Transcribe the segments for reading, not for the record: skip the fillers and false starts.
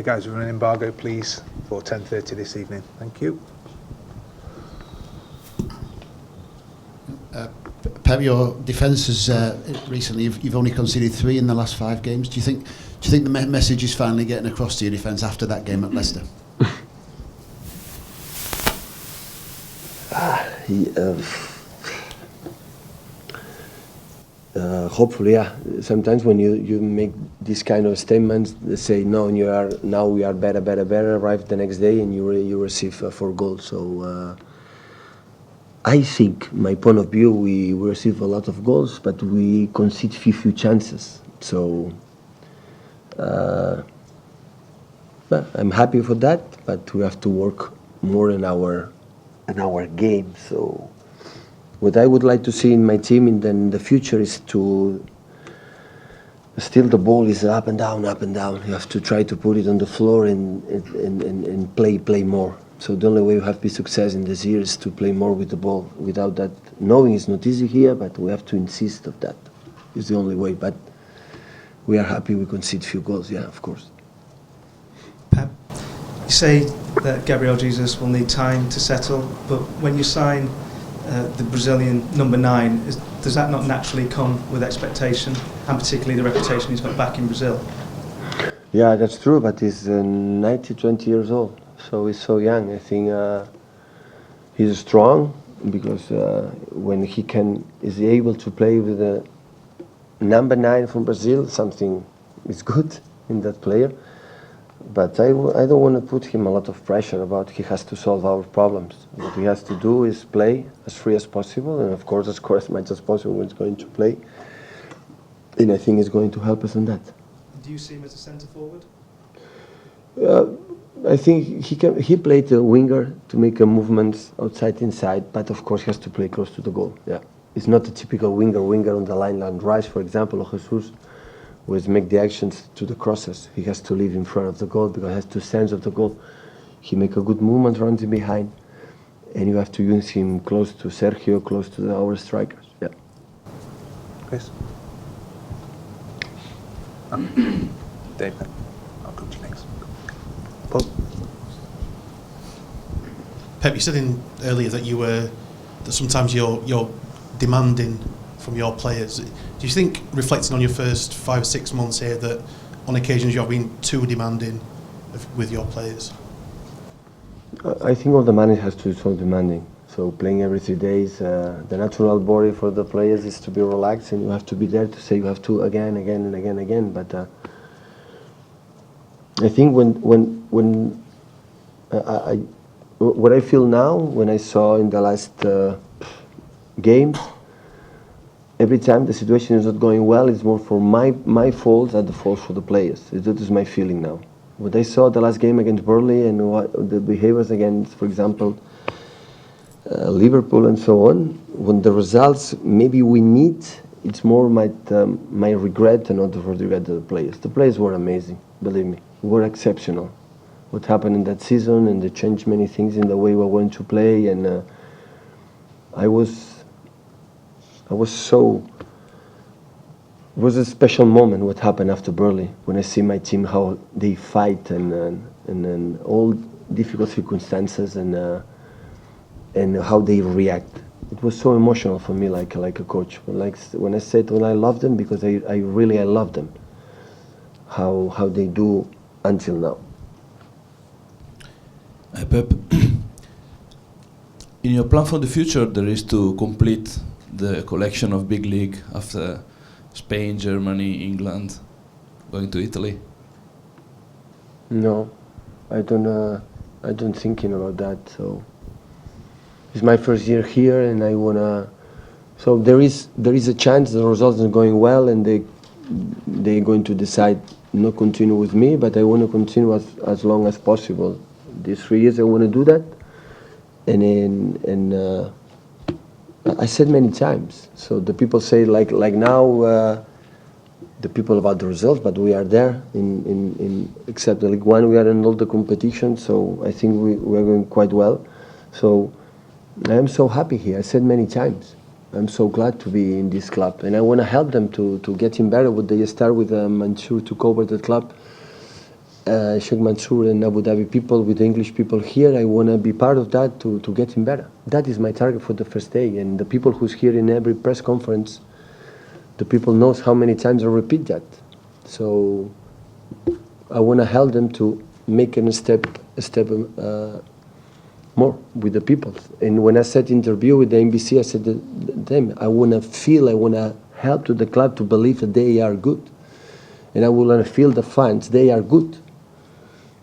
Okay, guys, we're in Embargo, please, for 10:30 this evening. Thank you. Pep, your defence has recently you've only conceded 3 in the last 5 games. Do you think the message is finally getting across to your defence after that game at Leicester? Hopefully, yeah. Sometimes when you make these kind of statements, they say no, now we are better. Arrive the next day and you receive 4 goals. So I think, my point of view, we receive a lot of goals, but we concede few chances. So I'm happy for that, but we have to work more in our game. So what I would like to see in my team in the future is to still the ball is up and down. You have to try to put it on the floor and play more. So the only way we have to be success in this year is to play more with the ball. Without that, knowing it's not easy here, but we have to insist of that. It's the only way. But we are happy we concede few goals. Yeah, of course. Pep, you say that Gabriel Jesus will need time to settle, but when you sign the Brazilian number 9, does that not naturally come with expectation, and particularly the reputation he's got back in Brazil? Yeah, that's true, but he's 20 years old, so he's so young. I think he's strong because when he is able to play with the number 9 from Brazil, something is good in that player. But I don't want to put him a lot of pressure about he has to solve our problems. What he has to do is play as free as possible, and of course score as much as possible when he's going to play. And I think he's going to help us on that. Do you see him as a centre forward? I think he played a winger to make a movements outside inside, but of course he has to play close to the goal. Yeah, it's not a typical winger on the line like Rice, for example, or Jesus. Was make the actions to the crosses. He has to live in front of the goal because he has 2 sense of the goal. He make a good movement, runs in behind, and you have to use him close to Sergio, close to our strikers. Yeah. Chris? David, I'll come to you next. Paul? Pep, you said earlier that that sometimes you're demanding from your players. Do you think, reflecting on your first 5 or 6 months here, that on occasions you've been too demanding with your players? I think all the managers has to be so demanding. So playing every 3 days, the natural body for the players is to be relaxed, and you have to be there to say you have to again. But I think what I feel now, when I saw in the last game. Every time the situation is not going well, it's more for my fault than the fault for the players. That is my feeling now. What I saw the last game against Burnley and what the behaviors against, for example, Liverpool and so on, when the results maybe we need, it's more my regret and not the regret of the players. The players were amazing, believe me, were exceptional. What happened in that season, and they changed many things in the way we went to play, and it was a special moment what happened after Burnley, when I see my team how they fight and all difficult circumstances and how they react. It was so emotional for me, like a coach. Like when I said when I love them, because I really love them. How they do until now. Pep, in your plan for the future, there is to complete the collection of big league after Spain, Germany, England, going to Italy? No, I don't thinking about that. So it's my first year here, and I wanna. So there is a chance the results are going well, and they're going to decide not continue with me, but I want to continue as long as possible. These 3 years I want to do that, and I said many times. So the people say like now, the people about the results, but we are there in except the League One, we are in all the competitions. So I think we are going quite well. So I am so happy here. I said many times, I'm so glad to be in this club, and I want to help them to get in better. What they start with Mansour to cover the club, Sheikh Mansour and Abu Dhabi people, with the English people here, I want to be part of that to get him better. That is my target for the first day. And the people who's here in every press conference, the people knows how many times I repeat that. So I want to help them to make a step more with the people. And when I said interview with the NBC, I said to them, I want to help to the club to believe that they are good. And I want to feel the fans, they are good.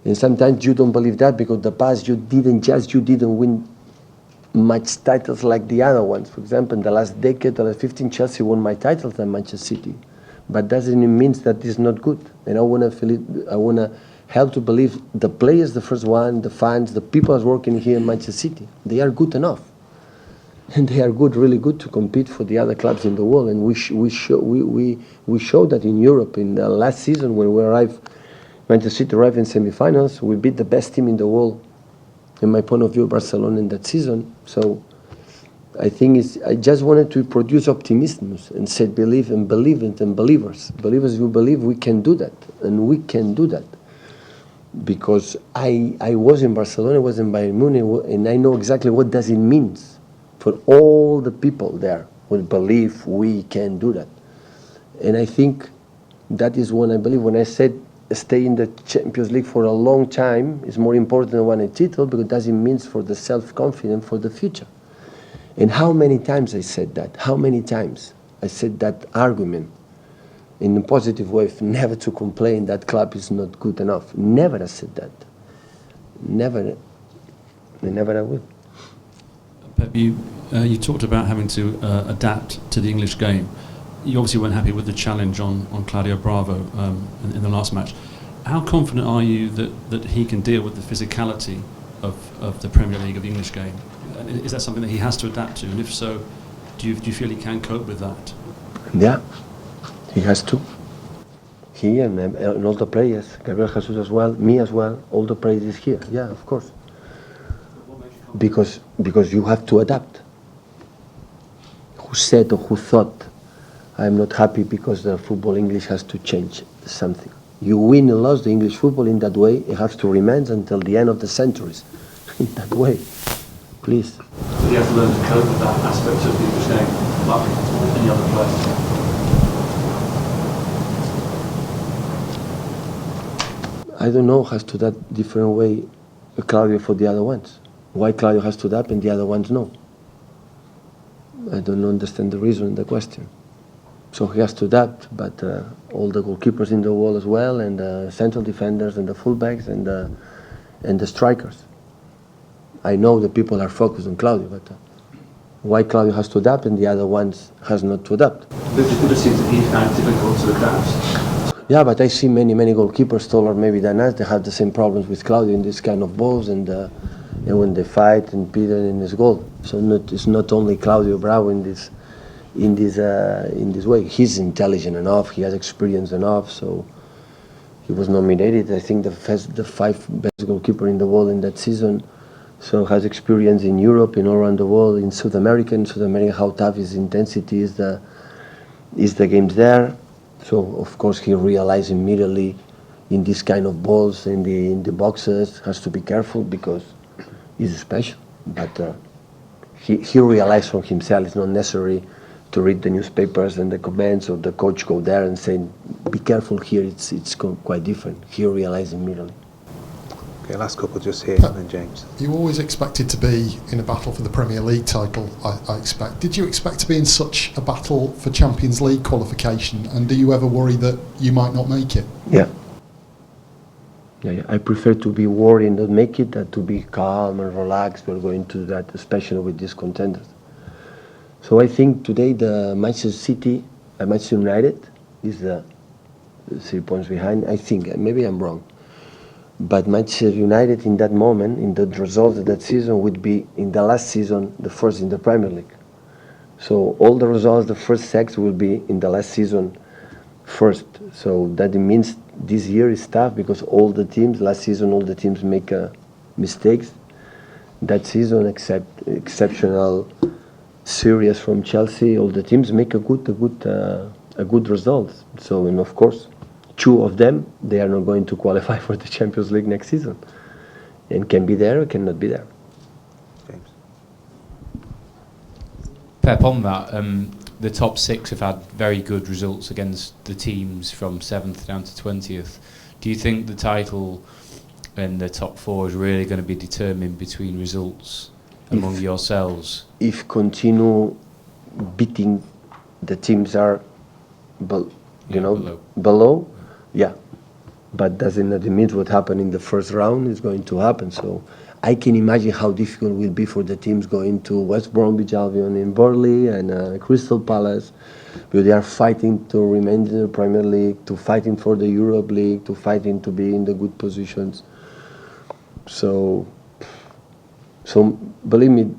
And sometimes you don't believe that because the past you didn't win much titles like the other ones. For example, in the last decade, the last 15, Chelsea won more titles than Manchester City. But doesn't mean that it's not good. And I want to feel it. I want to help to believe the players, the first one, the fans, the people that's working here in Manchester City, they are good enough. And they are good, really good to compete for the other clubs in the world. And we showed that in Europe in the last season when we arrived. Manchester City arrived in semi-finals. We beat the best team in the world, in my point of view, Barcelona in that season. So I think I just wanted to produce optimism and say believe and believers. Believers who believe we can do that, and we can do that. Because I was in Barcelona, I was in Bayern Munich, and I know exactly what does it mean for all the people there who believe we can do that. And I think that is what I believe when I said stay in the Champions League for a long time is more important than winning a title, because it doesn't mean for the self-confidence for the future. And how many times I said that? How many times I said that argument in a positive way, never to complain that club is not good enough. Never I said that. Never I will. Pep, you talked about having to adapt to the English game. You obviously weren't happy with the challenge on Claudio Bravo in the last match. How confident are you that he can deal with the physicality of the Premier League, of the English game? Is that something that he has to adapt to? And if so, do you feel he can cope with that? Yeah, he has to. He and all the players, Gabriel Jesus as well, me as well, all the players here. Yeah, of course. Because you have to adapt. Who said or who thought I'm not happy because the football English has to change something? You win and lose the English football in that way. It has to remain until the end of the centuries. In that way, please. He has to learn to cope with that aspect of the English game, like any other player. I don't know, has to that different way Claudio for the other ones. Why Claudio has to adapt and the other ones no? I don't understand the reason, the question. So he has to adapt, but all the goalkeepers in the world as well, and the central defenders, and the fullbacks, and the strikers. I know the people are focused on Claudio, but why Claudio has to adapt and the other ones has not to adapt? But it would have seemed to be kind of difficult to adapt. Yeah, but I see many goalkeepers taller maybe than us. They have the same problems with Claudio in this kind of balls, and when they fight and Peter in his goal. So it's not only Claudio Bravo in this way. He's intelligent enough. He has experience enough. So he was nominated. I think the 5 best goalkeeper in the world in that season. So has experience in Europe and all around the world, in South America. In South America, how tough his intensity is the games there. So of course he realized immediately in this kind of balls in the boxes has to be careful because he's special. But he realized from himself it's not necessary to read the newspapers and the comments or the coach go there and say be careful here. It's quite different. He realized immediately. Okay, last couple just here, and then James. You always expected to be in a battle for the Premier League title, I expect. Did you expect to be in such a battle for Champions League qualification, and do you ever worry that you might not make it? Yeah. I prefer to be worried and not make it than to be calm and relaxed. We're going to do that, especially with these contenders. So I think today the Manchester City, Manchester United is the 3 points behind. I think, maybe I'm wrong. But Manchester United in that moment, in the results of that season, would be in the last season the first in the Premier League. So all the results, the first 6 will be in the last season first. So that means this year is tough because all the teams, last season all the teams make mistakes. That season, except exceptional series from Chelsea, all the teams make a good result. So, and of course, 2 of them, they are not going to qualify for the Champions League next season, and can be there or cannot be there. James. Pep, on that, the top 6 have had very good results against the teams from 7th down to 20th. Do you think the title and the top 4 is really going to be determined between results among yourselves? If continue beating the teams are, below, yeah. But doesn't that mean what happened in the first round is going to happen? So I can imagine how difficult it will be for the teams going to West Bromwich Albion in Burnley and Crystal Palace, because they are fighting to remain in the Premier League, to fighting for the Europe League, to fighting to be in the good positions. So believe me,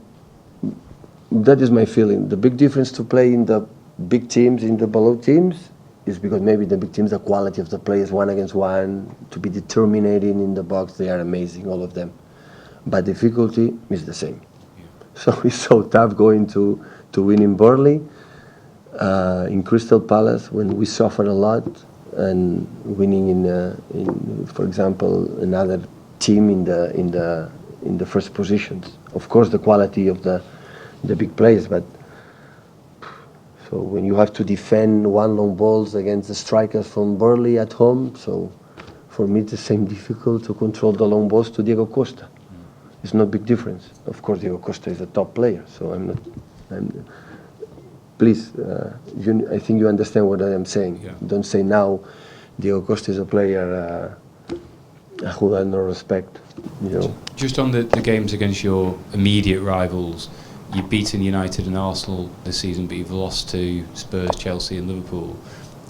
that is my feeling. The big difference to play in the big teams, in the below teams, is because maybe the big teams, the quality of the players, 1 against 1, to be determined in the box, they are amazing, all of them. But difficulty is the same. Yeah. So it's so tough going to win in Burnley, in Crystal Palace, when we suffer a lot, and winning in for example, another team in the first positions. Of course, the quality of the big players, but so when you have to defend 1 long balls against the strikers from Burnley at home, so for me it's the same difficult to control the long balls to Diego Costa. It's no big difference. Of course, Diego Costa is a top player, so please, I think you understand what I am saying. Yeah. Don't say now Diego Costa is a player who has no respect. Just on the games against your immediate rivals, you've beaten United and Arsenal this season, but you've lost to Spurs, Chelsea and Liverpool.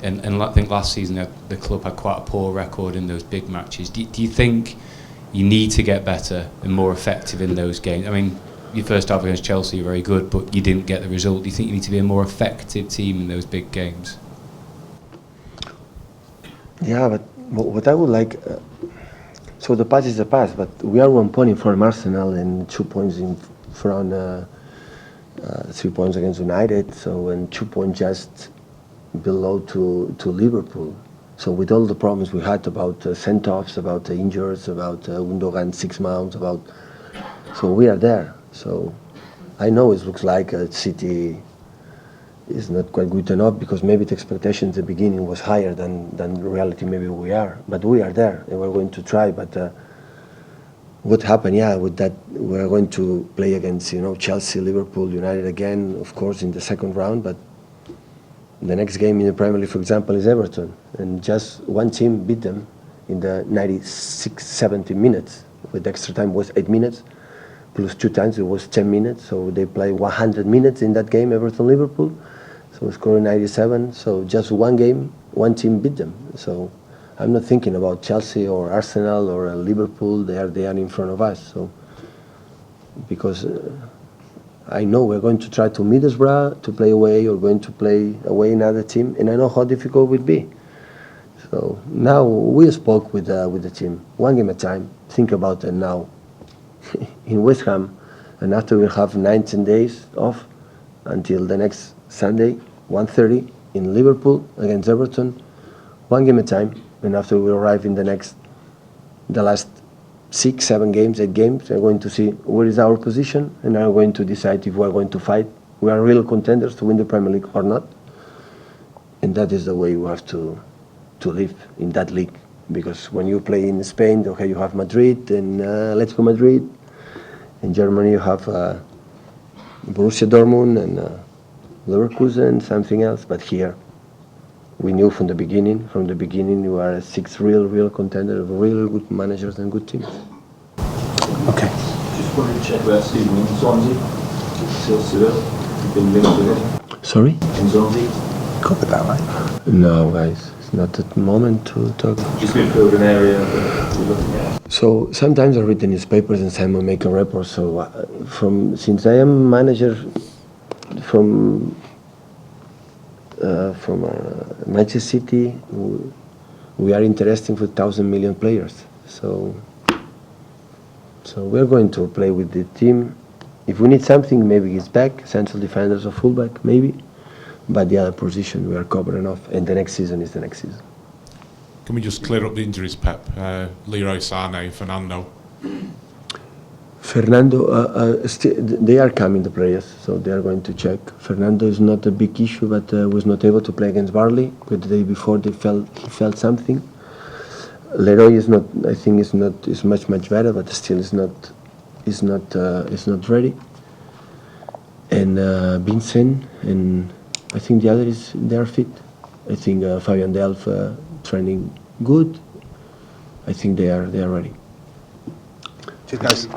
And I think last season the club had quite a poor record in those big matches. Do you think you need to get better and more effective in those games? I mean, your first half against Chelsea, you're very good, but you didn't get the result. Do you think you need to be a more effective team in those big games? Yeah, but what I would like... so the past is the past, but we are 1 point in front of Arsenal and 2 points in front... 3 points against United, so, and 2 points just below to Liverpool. So with all the problems we had about sent-offs, about injuries, about Gundogan 6 months, so we are there. So I know it looks like City is not quite good enough, because maybe the expectations at the beginning was higher than reality maybe we are. But we are there, and we're going to try. But what happened, with that, we're going to play against, Chelsea, Liverpool, United again, of course, in the second round. But the next game in the Premier League, for example, is Everton. And just 1 team beat them in the 96, 70 minutes. With extra time was 8 minutes, plus 2 times it was 10 minutes. So they play 100 minutes in that game, Everton-Liverpool. So we scored 97. So just 1 game, 1 team beat them. So I'm not thinking about Chelsea or Arsenal or Liverpool. They are in front of us. So because I know we're going to try to Middlesbrough to play away, or going to play away another team, and I know how difficult it would be. So now we spoke with the team, 1 game at a time. Think about it now. In West Ham, and after we have 19 days off until the next Sunday, 1:30 in Liverpool against Everton, 1 game at a time. And after we arrive in the last 6, 7 games, 8 games, we're going to see where is our position, and are going to decide if we're going to fight. We are real contenders to win the Premier League or not. And that is the way we have to live in that league. Because when you play in Spain, okay, you have Madrid, and Atletico Madrid. In Germany, you have Borussia Dortmund and Leverkusen, something else. But here, we knew from the beginning, you are 6 real contenders, real good managers and good teams. Okay. Just wanted to check about Stephen in Swansea. Still Seville. You've been linked with it. Sorry? In Swansea. Covered that, right? No, guys, it's not the moment to talk. Just been filled an area that you're looking at. So sometimes I read the newspapers and Simon make a report. So since I am manager from Manchester City, we are interested for 1,000 million players. So we're going to play with the team. If we need something, maybe it's back, central defenders or fullback, maybe. But the other position we are covering off, and the next season is the next season. Can we just clear up the injuries, Pep? Leroy Sané, Fernando. Fernando, they are coming, the players, so they are going to check. Fernando is not a big issue, but was not able to play against Barley. But the day before, he felt something. Leroy is not. I think is much better, but still is not ready. And Vincent, and I think the other they are fit. I think Fabian Delph training good. I think they are ready. Cheers, guys.